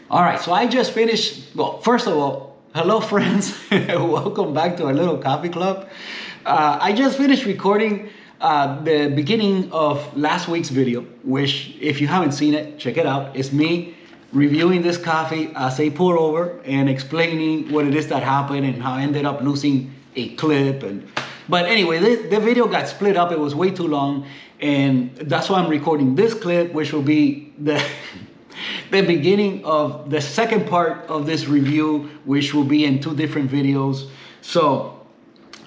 All right, so I just finished. Well, first of all, hello, friends. Welcome back to our little coffee club. I just finished recording the beginning of last week's video, which, if you haven't seen it, check it out. It's me reviewing this coffee as a pour over and explaining what it is that happened and how I ended up losing a clip. But anyway, the video got split up. It was way too long, and that's why I'm recording this clip, which will be the beginning of the second part of this review, which will be in 2 different videos. So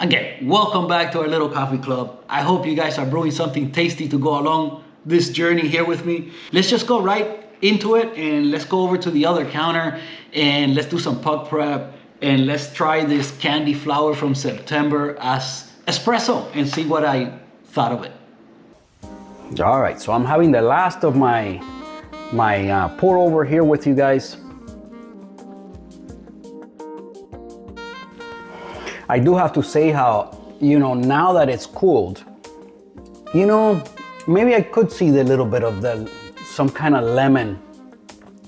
again, welcome back to our little coffee club. I hope you guys are brewing something tasty to go along this journey here with me. Let's just go right into it, and let's go over to the other counter and let's do some pug prep, and let's try this candy flower from September as espresso and see what I thought of it. All right, so I'm having the last of my pour over here with you guys. I do have to say how, now that it's cooled, maybe I could see the little bit of some kind of lemon,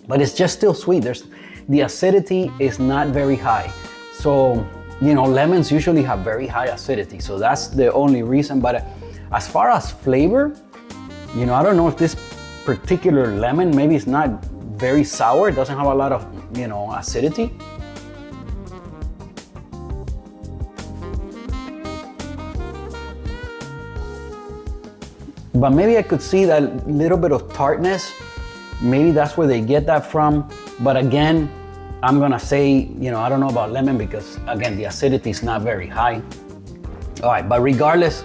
but it's just still sweet. The acidity is not very high. So, lemons usually have very high acidity. So that's the only reason. But as far as flavor, I don't know if this particular lemon, maybe it's not very sour. It doesn't have a lot of, acidity. But maybe I could see that little bit of tartness. Maybe that's where they get that from. But again, I'm gonna say, I don't know about lemon because again, the acidity is not very high. All right, but regardless,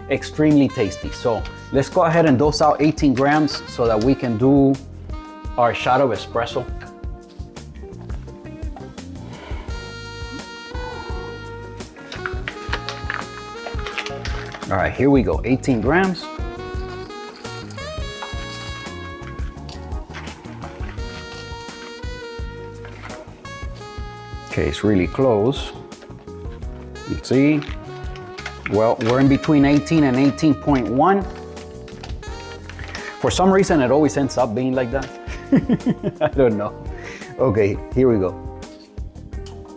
extremely tasty. So let's go ahead and dose out 18 grams so that we can do our shot of espresso. All right, here we go, 18 grams. Okay, it's really close. Let's see. Well, we're in between 18 and 18.1. For some reason, it always ends up being like that. I don't know. Okay, here we go.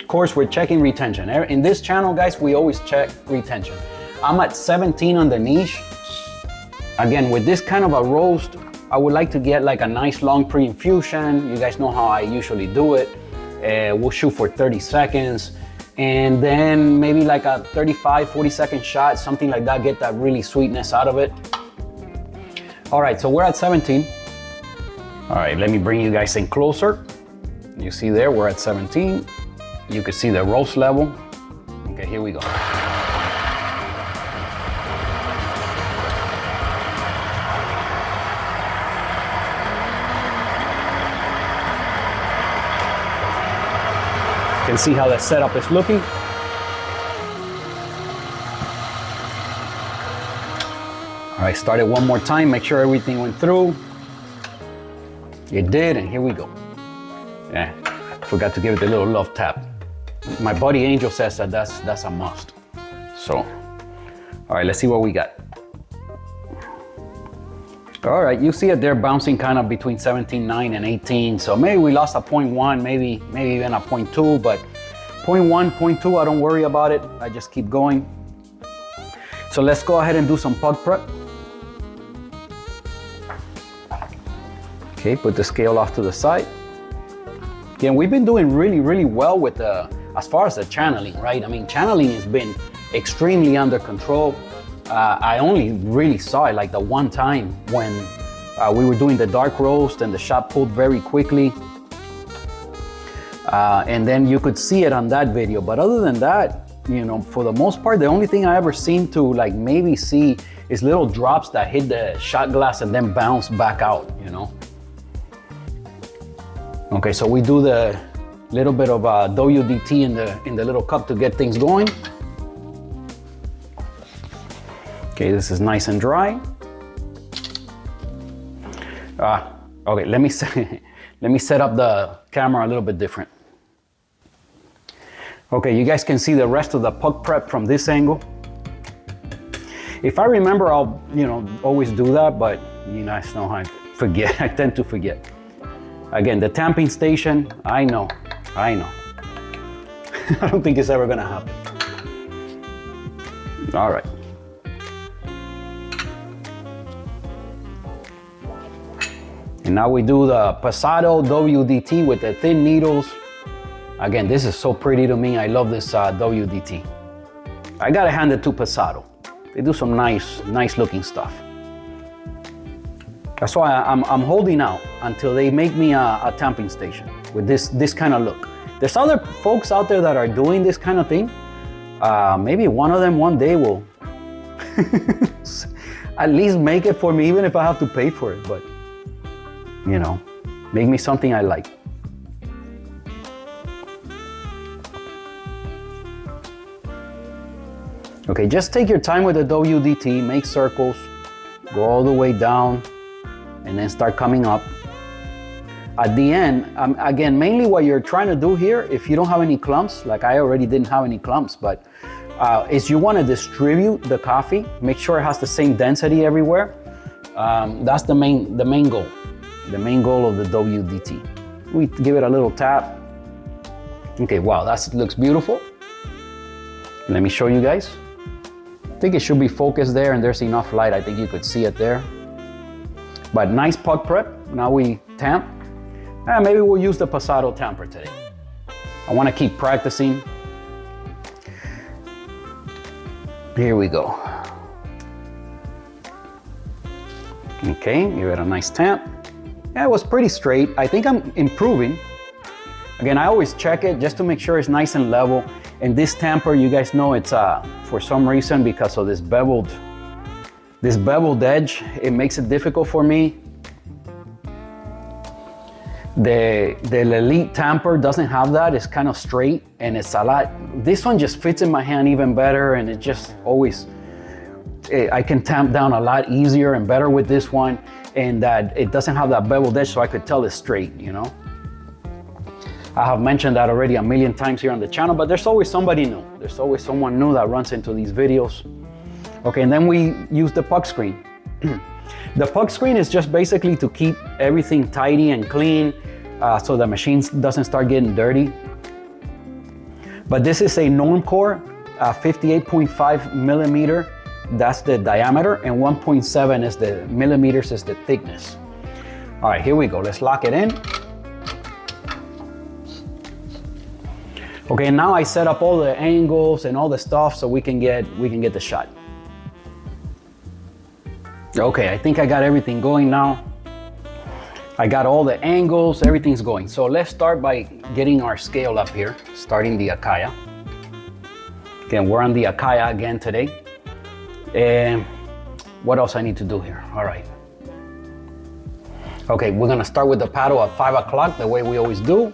Of course, we're checking retention. In this channel, guys, we always check retention. I'm at 17 on the niche. Again, with this kind of a roast, I would like to get like a nice long pre-infusion. You guys know how I usually do it. We'll shoot for 30 seconds. And then maybe like a 35, 40-second shot, something like that, get that really sweetness out of it. All right, so we're at 17. All right, let me bring you guys in closer. You see there, we're at 17. You can see the roast level. Okay, here we go. You can see how the setup is looking. All right, start it one more time, make sure everything went through. It did, and here we go. Yeah, forgot to give it a little love tap. My buddy Angel says that that's a must. So, all right, let's see what we got. All right, you see it there bouncing kind of between 17.9 and 18. So maybe we lost a 0.1, maybe even a 0.2, but 0.1, 0.2, I don't worry about it. I just keep going. So let's go ahead and do some pug prep. Okay, put the scale off to the side. Again, we've been doing really, really well with as far as the channeling, right? I mean, channeling has been extremely under control. I only really saw it like the one time when we were doing the dark roast and the shot pulled very quickly. And then you could see it on that video. But other than that, for the most part, the only thing I ever seem to like maybe see is little drops that hit the shot glass and then bounce back out, Okay, so we do the little bit of WDT in the little cup to get things going. Okay, this is nice and dry. Okay, let me set up the camera a little bit different. Okay, you guys can see the rest of the pug prep from this angle. If I remember, I'll always do that, but you guys know how I forget. I tend to forget. Again, the tamping station, I know. I don't think it's ever gonna happen. All right. And now we do the Pasado WDT with the thin needles. Again, this is so pretty to me. I love this WDT. I gotta hand it to Pasado. They do some nice looking stuff. That's why I'm holding out until they make me a tamping station with this kind of look. There's other folks out there that are doing this kind of thing. Maybe one of them one day will at least make it for me, even if I have to pay for it. But, you know, make me something I like. Okay, just take your time with the WDT, make circles, go all the way down, and then start coming up. At the end, again, mainly what you're trying to do here, if you don't have any clumps, like I already didn't have any clumps, but is you want to distribute the coffee, make sure it has the same density everywhere. That's the main goal. The main goal of the WDT. We give it a little tap. Okay, wow, that looks beautiful. Let me show you guys. I think it should be focused there, and there's enough light. I think you could see it there. But nice puck prep. Now we tamp. Maybe we'll use the Pasado tamper today. I want to keep practicing. Here we go. Okay, give it a nice tamp. Yeah, it was pretty straight. I think I'm improving. Again, I always check it just to make sure it's nice and level. And this tamper, you guys know it's for some reason, because of this beveled edge, it makes it difficult for me. The Lelit tamper doesn't have that. It's kind of straight and it's a lot. This one just fits in my hand even better, and it just always, I can tamp down a lot easier and better with this one, and that it doesn't have that beveled edge, so I could tell it's straight, you know. I have mentioned that already a million times here on the channel, but there's always somebody new. There's always someone new that runs into these videos. Okay, and then we use the puck screen. The puck screen is just basically to keep everything tidy and clean, so the machine doesn't start getting dirty. But this is a norm core, 58.5 millimeter. That's the diameter, and 1.7 is the millimeters is the thickness. All right, here we go. Let's lock it in. Okay, now I set up all the angles and all the stuff so we can get the shot. Okay, I think I got everything going now. I got all the angles, everything's going. So let's start by getting our scale up here, starting the Akaya. Again, we're on the Akaya again today. And what else I need to do here? All right. Okay, we're gonna start with the paddle at 5 o'clock, the way we always do.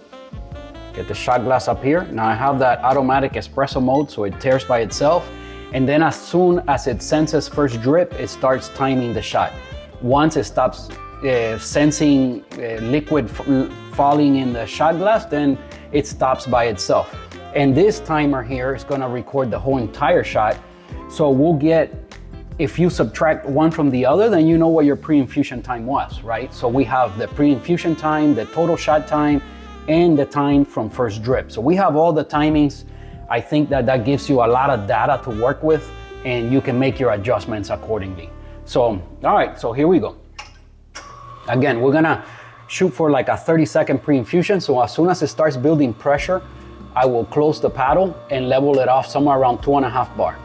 Get the shot glass up here. Now I have that automatic espresso mode, so it tears by itself. And then as soon as it senses first drip, it starts timing the shot. Once it stops sensing liquid falling in the shot glass, then it stops by itself. And this timer here is gonna record the whole entire shot. So we'll get, if you subtract one from the other, then you know what your pre-infusion time was, right? So we have the pre-infusion time, the total shot time, and the time from first drip. So we have all the timings. I think that gives you a lot of data to work with, and you can make your adjustments accordingly. So, all right, so here we go. Again, we're gonna shoot for like a 30-second pre-infusion. So as soon as it starts building pressure, I will close the paddle and level it off somewhere around 2.5 bar.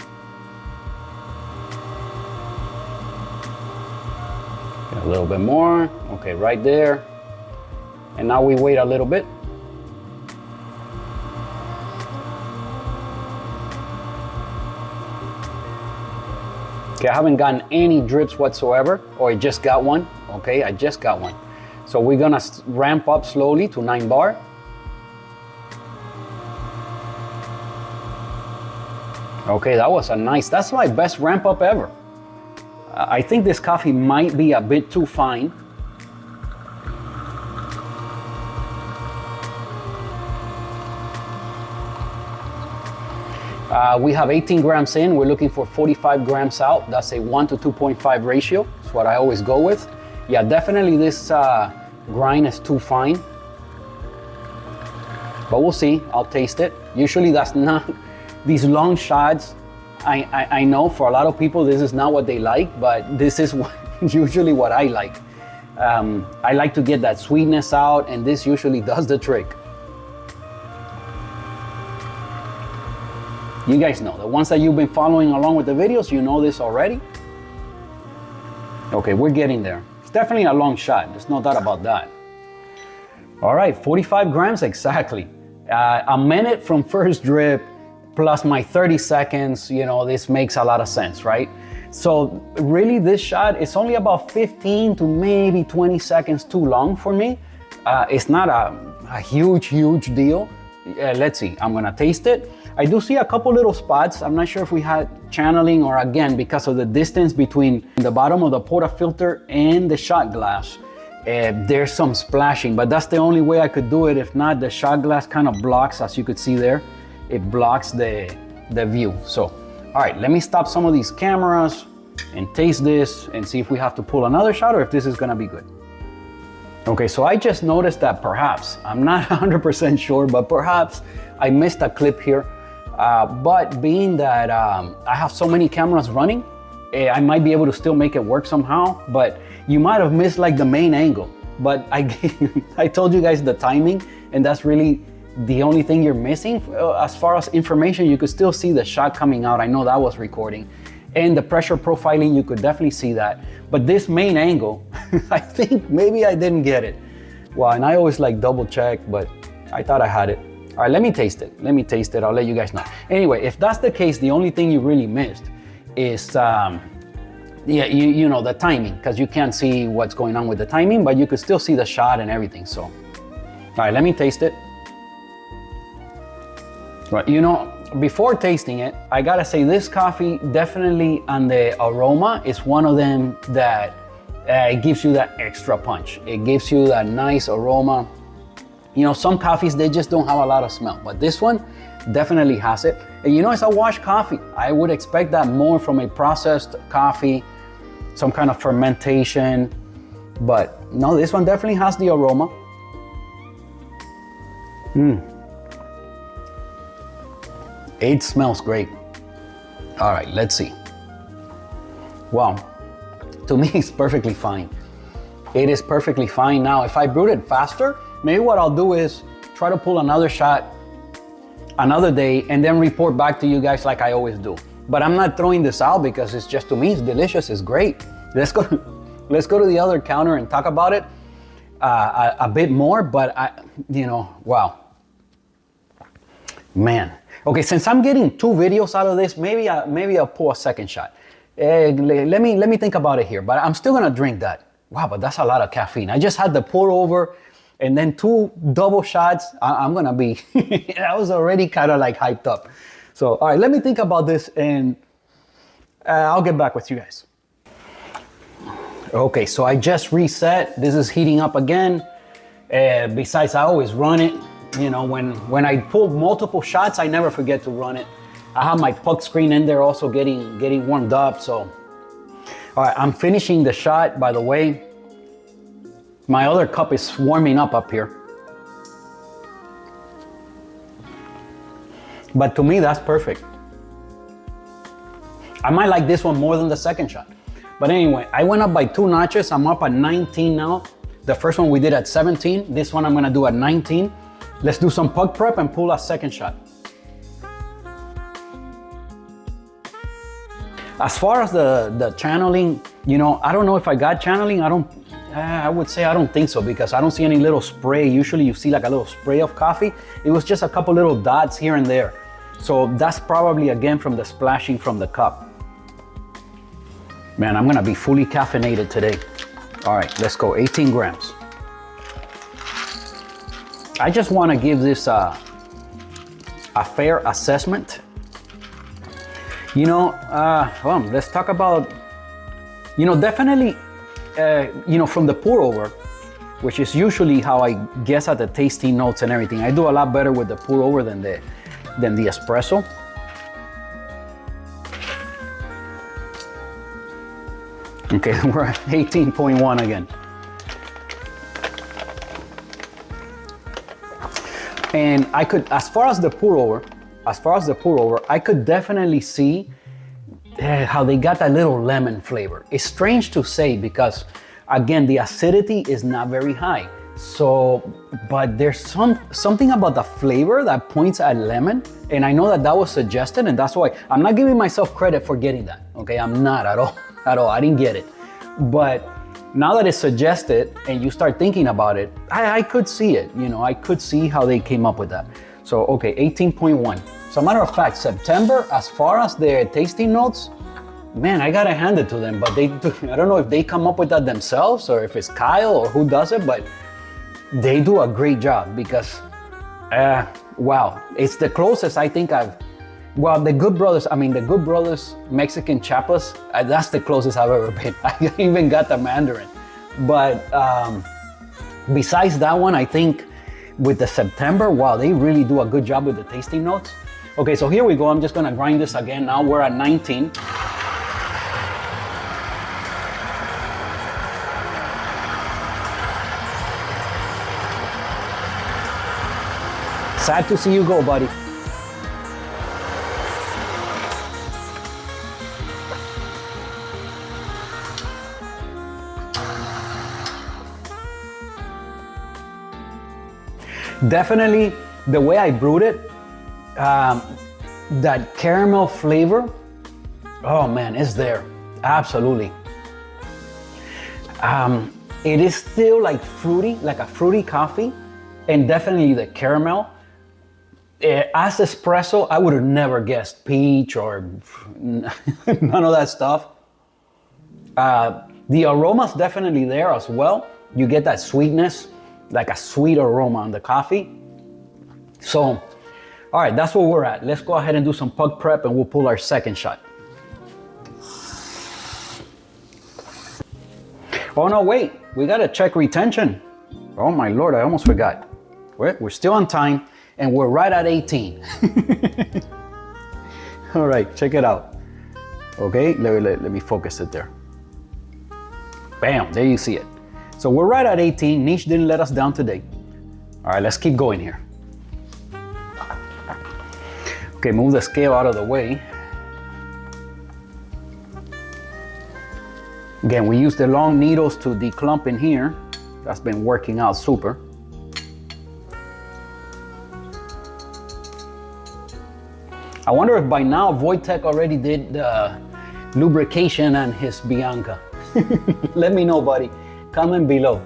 Get a little bit more, okay, right there. And now we wait a little bit. Okay, I haven't gotten any drips whatsoever, or I just got one. Okay, I just got one. So we're gonna ramp up slowly to 9 bar. Okay, that was that's my best ramp up ever. I think this coffee might be a bit too fine. We have 18 grams in, we're looking for 45 grams out. That's a 1 to 2.5 ratio. That's what I always go with. Yeah, definitely this grind is too fine. But we'll see, I'll taste it. Usually that's not, these long shots, I know for a lot of people this is not what they like, but this is usually what I like. I like to get that sweetness out, and this usually does the trick. You guys know, the ones that you've been following along with the videos, you know this already. Okay, we're getting there. It's definitely a long shot, there's no doubt about that. All right, 45 grams exactly. A minute from first drip plus my 30 seconds, you know, this makes a lot of sense, right? So really this shot is only about 15 to maybe 20 seconds too long for me. It's not a huge deal. Let's see, I'm gonna taste it. I do see a couple little spots. I'm not sure if we had channeling or again, because of the distance between the bottom of the portafilter and the shot glass. There's some splashing, but that's the only way I could do it. If not, the shot glass kind of blocks, as you could see there, it blocks the view. So, all right, let me stop some of these cameras and taste this and see if we have to pull another shot or if this is gonna be good. Okay, so I just noticed that perhaps, I'm not 100% sure, but perhaps I missed a clip here. But being that I have so many cameras running, I might be able to still make it work somehow, but you might have missed like the main angle. But I told you guys the timing, and that's really the only thing you're missing. As far as information, you could still see the shot coming out. I know that was recording. And the pressure profiling, you could definitely see that. But this main angle, I think maybe I didn't get it. Well, and I always like double check, but I thought I had it. All right, let me taste it. Let me taste it, I'll let you guys know. Anyway, if that's the case, the only thing you really missed is, yeah, you know, the timing, because you can't see what's going on with the timing, but you could still see the shot and everything, so. All right, let me taste it. Right, you know, before tasting it, I gotta say this coffee definitely on the aroma is one of them that it gives you that extra punch. It gives you that nice aroma. You know, some coffees, they just don't have a lot of smell, but this one definitely has it. And you know, it's a washed coffee. I would expect that more from a processed coffee, some kind of fermentation, but no, this one definitely has the aroma. It smells great. All right, let's see. Wow, to me it's perfectly fine. It is perfectly fine. Now, if I brewed it faster, maybe what I'll do is try to pull another shot another day and then report back to you guys like I always do. But I'm not throwing this out because it's just, to me, it's delicious, it's great. Let's go to the other counter and talk about it a bit more, but you know, wow. Man. Okay, since I'm getting 2 videos out of this, maybe I'll pull a second shot. Let me think about it here, but I'm still gonna drink that. Wow, but that's a lot of caffeine. I just had the pour over and then 2 double shots. I'm gonna be, I was already kind of like hyped up. So, all right, let me think about this and I'll get back with you guys. Okay, so I just reset. This is heating up again. Besides, I always run it. You know, when I pull multiple shots, I never forget to run it. I have my puck screen in there also getting warmed up, so. All right, I'm finishing the shot, by the way. My other cup is warming up here. But to me, that's perfect. I might like this one more than the second shot. But anyway, I went up by 2 notches. I'm up at 19 now. The first one we did at 17. This one I'm gonna do at 19. Let's do some puck prep and pull a second shot. As far as the channeling, you know, I don't know if I got channeling. I would say I don't think so, because I don't see any little spray. Usually you see like a little spray of coffee. It was just a couple little dots here and there. So that's probably again from the splashing from the cup. Man, I'm gonna be fully caffeinated today. All right, let's go, 18 grams. I just wanna give this a fair assessment. You know, well, let's talk about, you know, definitely, you know, from the pour over, which is usually how I guess at the tasting notes and everything. I do a lot better with the pour over than the espresso. Okay, we're at 18.1 again. And I could, as far as the pour over, I could definitely see how they got that little lemon flavor. It's strange to say because, again, the acidity is not very high. So, but there's something about the flavor that points at lemon. And I know that was suggested, and that's why I'm not giving myself credit for getting that. Okay, I'm not at all. I didn't get it. But now that it's suggested and you start thinking about it, I could see it. You know, I could see how they came up with that. So, okay, 18.1. So, matter of fact, September, as far as their tasting notes, man, I gotta hand it to them. But I don't know if they come up with that themselves or if it's Kyle or who does it, but they do a great job because, wow, it's the closest I think the Good Brothers Mexican chapas, that's the closest I've ever been. I even got the Mandarin. But besides that one, I think with the September, wow, they really do a good job with the tasting notes. Okay, so here we go. I'm just gonna grind this again. Now we're at 19. Sad to see you go, buddy. Definitely, the way I brewed it, that caramel flavor, oh man, it's there. Absolutely. It is still like fruity, like a fruity coffee, and definitely the caramel. As espresso, I would have never guessed peach or none of that stuff. The aroma's definitely there as well. You get that sweetness, like a sweet aroma on the coffee. So, all right, that's where we're at. Let's go ahead and do some pug prep and we'll pull our second shot. Oh no, wait, we gotta check retention. Oh my Lord, I almost forgot. We're still on time and we're right at 18. All right, check it out. Okay, let me focus it there. Bam, there you see it. So we're right at 18. Niche didn't let us down today. All right, let's keep going here. Okay, move the scale out of the way. Again, we use the long needles to declump in here. That's been working out super. I wonder if by now Wojtek already did the lubrication on his Bianca. Let me know, buddy. Comment below.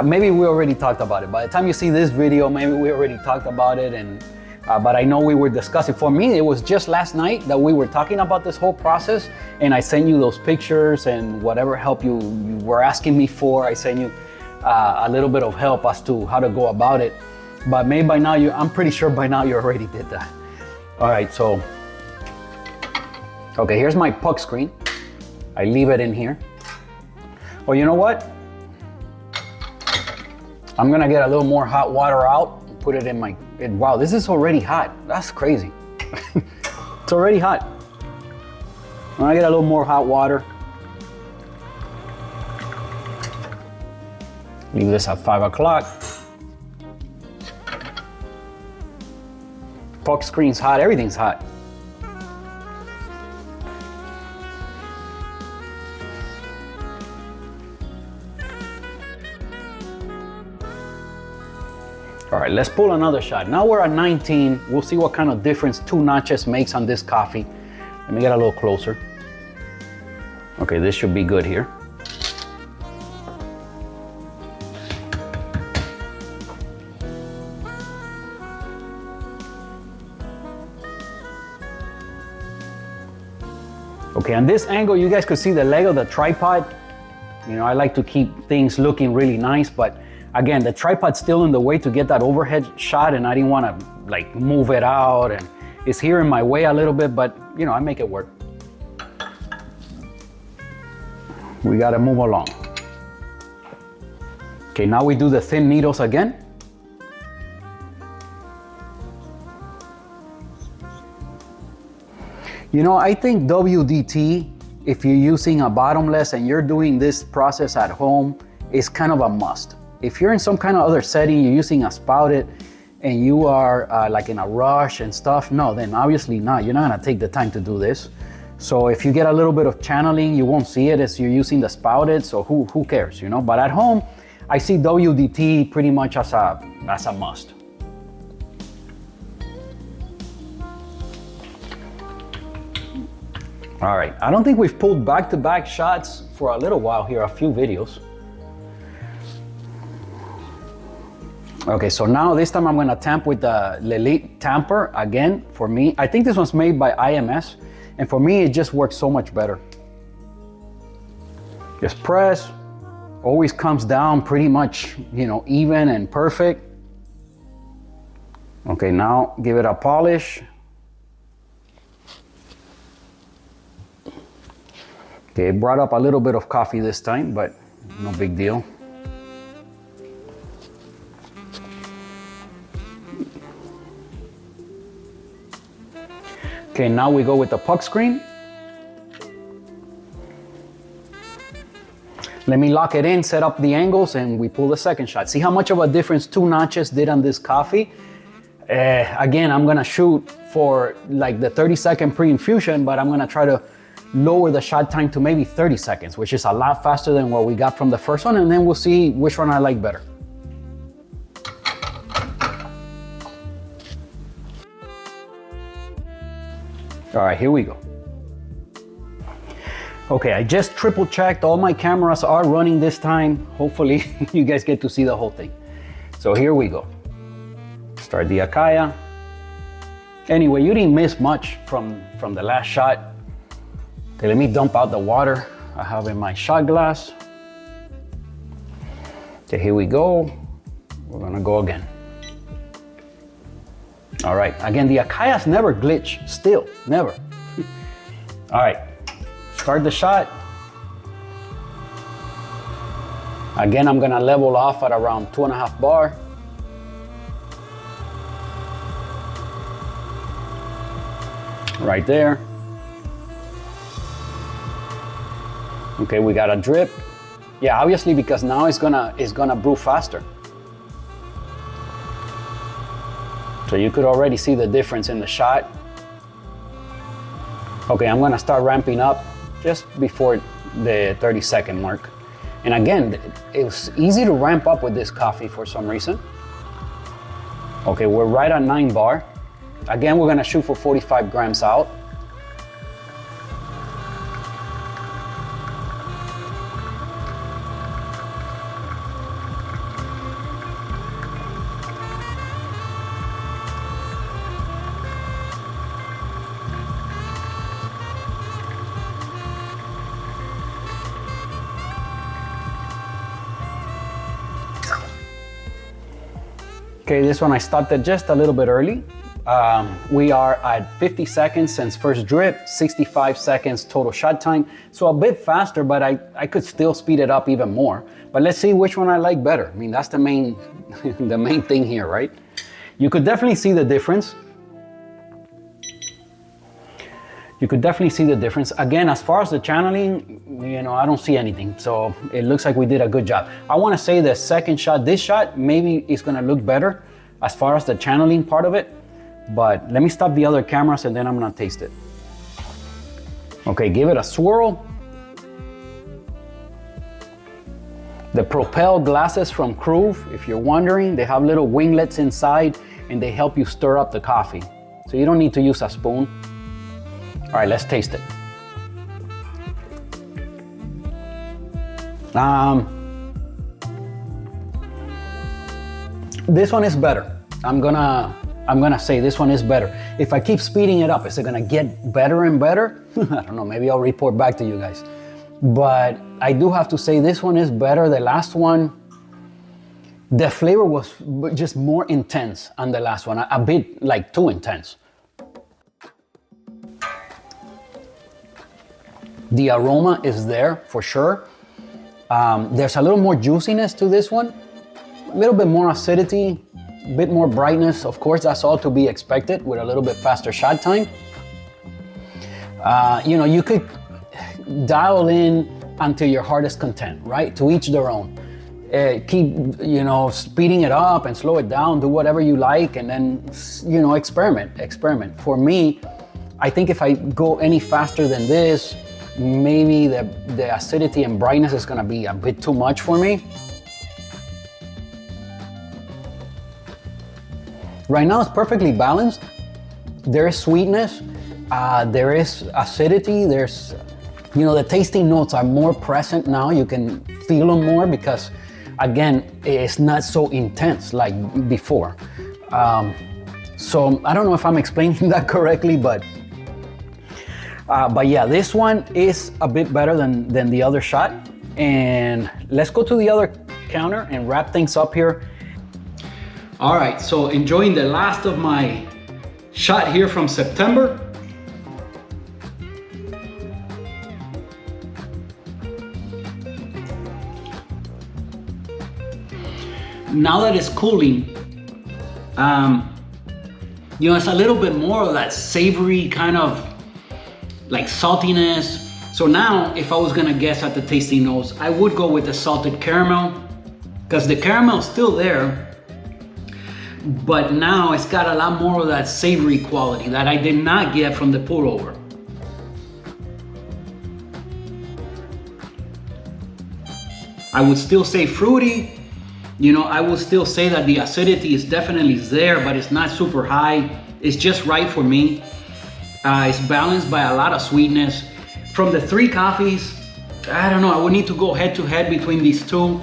Maybe we already talked about it. By the time you see this video, maybe we already talked about it. But I know we were discussing. For me, it was just last night that we were talking about this whole process, and I sent you those pictures and whatever help you were asking me for. I sent you a little bit of help as to how to go about it. But maybe by now, I'm pretty sure by now you already did that. All right, so, okay, here's my puck screen. I leave it in here. Well, you know what? I'm gonna get a little more hot water out and put it in my, wow, this is already hot. That's crazy. It's already hot. I'm gonna get a little more hot water. Leave this at 5 o'clock. Puck screen's hot, everything's hot. All right, let's pull another shot. Now we're at 19. We'll see what kind of difference 2 notches makes on this coffee. Let me get a little closer. Okay, this should be good here. Okay, on this angle, you guys could see the leg of the tripod. You know, I like to keep things looking really nice, but again, the tripod's still in the way to get that overhead shot, and I didn't want to like move it out, and it's here in my way a little bit, but you know, I make it work. We got to move along. Okay, now we do the thin needles again. You know, I think WDT, if you're using a bottomless and you're doing this process at home, is kind of a must. If you're in some kind of other setting, you're using a spouted, and you are like in a rush and stuff, no, then obviously not. You're not gonna take the time to do this. So if you get a little bit of channeling, you won't see it as you're using the spouted, so who cares, you know? But at home, I see WDT pretty much as a must. All right, I don't think we've pulled back-to-back shots for a little while here, a few videos. Okay, so now this time I'm gonna tamp with the Lelit tamper again. For me, I think this one's made by IMS, and for me, it just works so much better. Just press, always comes down pretty much, you know, even and perfect. Okay, now give it a polish. Okay, it brought up a little bit of coffee this time, but no big deal. Okay, now we go with the puck screen. Let me lock it in, set up the angles, and we pull the second shot. See how much of a difference 2 notches did on this coffee? Again, I'm gonna shoot for like the 30-second pre-infusion, but I'm gonna try to lower the shot time to maybe 30 seconds, which is a lot faster than what we got from the first one, and then we'll see which one I like better. All right, here we go. Okay, I just triple checked. All my cameras are running this time. Hopefully you guys get to see the whole thing. So here we go. Start the Akaya. Anyway, you didn't miss much from the last shot. Okay, let me dump out the water I have in my shot glass. Okay, here we go. We're gonna go again. All right, again, the Akayas never glitch, still, never. All right, start the shot. Again, I'm gonna level off at around 2.5 bar. Right there. Okay, we got a drip. Yeah, obviously because now it's gonna brew faster. So you could already see the difference in the shot. Okay, I'm gonna start ramping up just before the 30-second mark. And again, it's easy to ramp up with this coffee for some reason. Okay, we're right at 9 bar. Again, we're gonna shoot for 45 grams out. Okay, this one I stopped it just a little bit early. We are at 50 seconds since first drip, 65 seconds total shot time. So a bit faster, but I could still speed it up even more. But let's see which one I like better. I mean, that's the main, the main thing here, right? You could definitely see the difference. You could definitely see the difference. Again, as far as the channeling, you know, I don't see anything. So it looks like we did a good job. I wanna say the second shot, this shot, maybe it's gonna look better as far as the channeling part of it. But let me stop the other cameras and then I'm gonna taste it. Okay, give it a swirl. The Propel glasses from Crew, if you're wondering, they have little winglets inside and they help you stir up the coffee. So you don't need to use a spoon. All right, let's taste it. This one is better. I'm gonna say this one is better. If I keep speeding it up, is it gonna get better and better? I don't know, maybe I'll report back to you guys. But I do have to say this one is better. The last one, the flavor was just more intense on the last one, a bit like too intense. The aroma is there for sure. There's a little more juiciness to this one, a little bit more acidity, a bit more brightness. Of course, that's all to be expected with a little bit faster shot time. You know, you could dial in until your heart is content, right? To each their own. keep, you know, speeding it up and slow it down, do whatever you like, and then, you know, experiment. For me, I think if I go any faster than this, maybe the acidity and brightness is gonna be a bit too much for me. Right now it's perfectly balanced. There is sweetness, there is acidity, there's, you know, the tasting notes are more present now. You can feel them more because, again, it's not so intense like before. So I don't know if I'm explaining that correctly, but yeah, this one is a bit better than the other shot. And let's go to the other counter and wrap things up here. All right, so enjoying the last of my shot here from September. Now that it's cooling, you know, it's a little bit more of that savory kind of like saltiness. So now if I was gonna guess at the tasting notes, I would go with the salted caramel, because the caramel's still there, but now it's got a lot more of that savory quality that I did not get from the pour over. I would still say fruity. You know, I would still say that the acidity is definitely there, but it's not super high. It's just right for me. It's balanced by a lot of sweetness. From the three coffees, I don't know, I would need to go head to head between these two.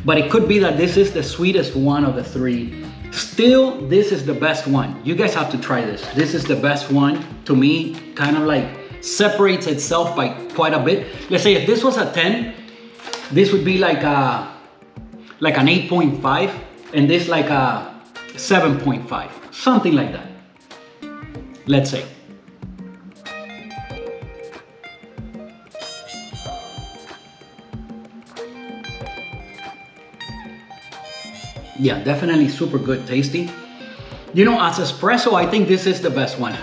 But it could be that this is the sweetest one of the three. Still, this is the best one. You guys have to try this. This is the best one. To me, kind of like separates itself by quite a bit. Let's say if this was a 10, this would be like an 8.5, and this like a 7.5, something like that. Let's say. Yeah, definitely super good, tasty. You know, as espresso, I think this is the best one.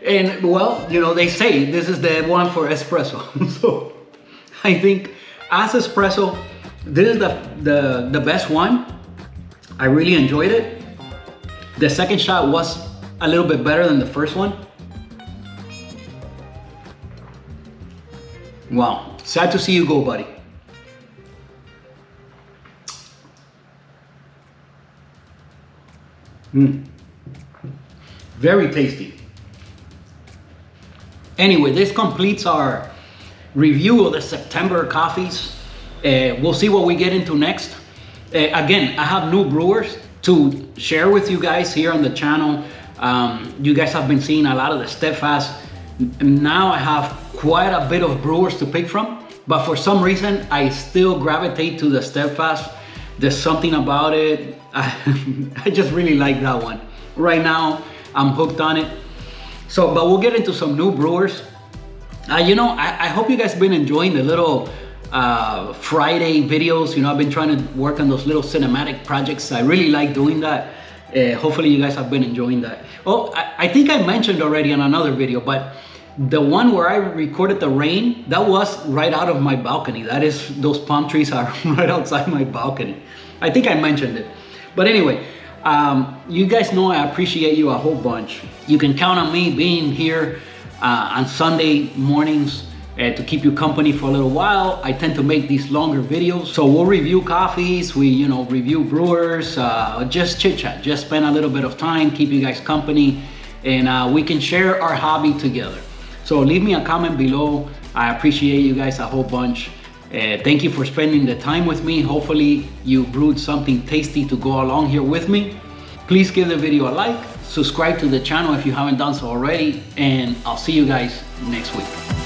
And well, you know, they say this is the one for espresso. So I think as espresso, this is the best one. I really enjoyed it. The second shot was a little bit better than the first one. Wow, sad to see you go, buddy. Very tasty. Anyway, this completes our review of the September coffees. We'll see what we get into next. Again, I have new brewers to share with you guys here on the channel. You guys have been seeing a lot of the Steadfast. Now I have quite a bit of brewers to pick from, but for some reason I still gravitate to the Steadfast. There's something about it. I just really like that one. Right now, I'm hooked on it. So, but we'll get into some new brewers. You know, I hope you guys have been enjoying the little Friday videos. You know, I've been trying to work on those little cinematic projects. I really like doing that. Hopefully you guys have been enjoying that. Oh, I think I mentioned already on another video, but the one where I recorded the rain, that was right out of my balcony. That is, those palm trees are right outside my balcony. I think I mentioned it. But anyway, you guys know I appreciate you a whole bunch. You can count on me being here on Sunday mornings to keep you company for a little while. I tend to make these longer videos. So we'll review coffees, we review brewers, just chit chat, just spend a little bit of time, keep you guys company, and we can share our hobby together. So leave me a comment below. I appreciate you guys a whole bunch. Thank you for spending the time with me. Hopefully you brewed something tasty to go along here with me. Please give the video a like, subscribe to the channel if you haven't done so already, and I'll see you guys next week.